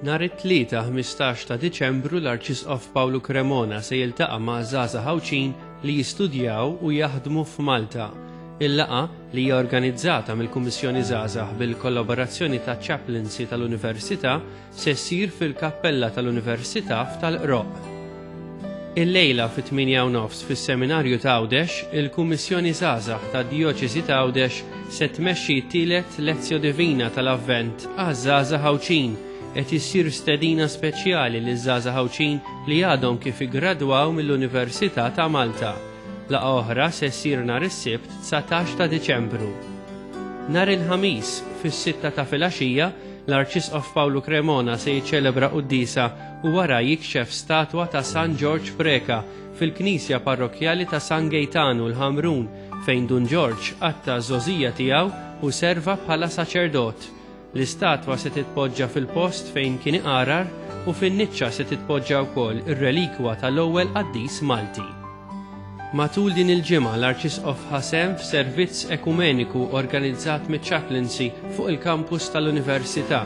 Nhar it-tlieta 15 ta' Diċembru l-Arċisqof Pawlu Cremona se jiltaqa' ma' żgħażagħ Ħawċin li jistudjaw u jaħdmu f'Malta. Il-laqgħa li hija organizzata mill-Kummissjoni Żgħażagħ bil-kollaborazzjoni ta' Chaplaincy tal-Università se ssir fil-Kappella tal-Università f'Talqroq. Il-lejla fit-8:30 fis-Seminarju ta' Għawdex, il-Kummissjoni Żgħażagħ tad-Dijoċesi ta' Għawdex se tmexxi t-tielet Lezzjo Divina tal-Avvent għaż-żgħażagħ Ħawċin qed issir stedina speċjali liż-żgħażagħ Ħawċin li għadhom kif iggradwaw mill-Università ta' Malta. Laqgħa oħra se ssir nhar is-Sibt 19 ta' Diċembru. Nhar il-Ħamis fis-6 ta' filgħaxija l-Arċisqof Pawlu Cremona se jiċċelebra qudiesa u wara jikxef statwa ta' San George Preka fil-Knisja Parrokjali ta' San Gejtanu l-Ħamrun fejn Dun George għatta żożija tiegħu u serva bħala saċerdot. L-istatwa se titpoġġa fil-post fejn kien iqarar u fin-niċċa se titpoġġa wkoll ir-relikwa tal-ewwel Qaddis Malti. Matul din il-ġimgħa l-Arċisqof ħasem f'servizz ekumeniku organizzat miċ-Chaplaincy fuq il-kampus tal-Università.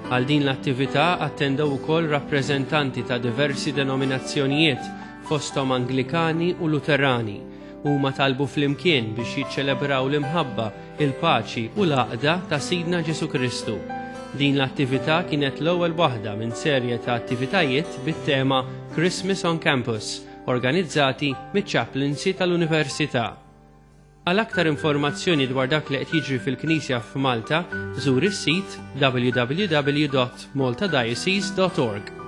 Għal din l-attività attendew ukoll rappreżentanti ta' diversi denominazzjonijiet fosthom Anglikani u Luterani. Huma talbu flimkien biex jiċċelebraw l-imħabba, il-paċi u l-għaqda ta' Sidna Ġesu Kristu. Din l-attività kienet l-ewwel waħda minn serje ta' attivitajiet bit-tema Christmas on Campus, organizzati miċ-Chaplaincy tal-Università. Għal aktar informazzjoni dwar dak li qed jiġri fil-Knisja f'Malta, żur is-sit www.maltadiocese.org.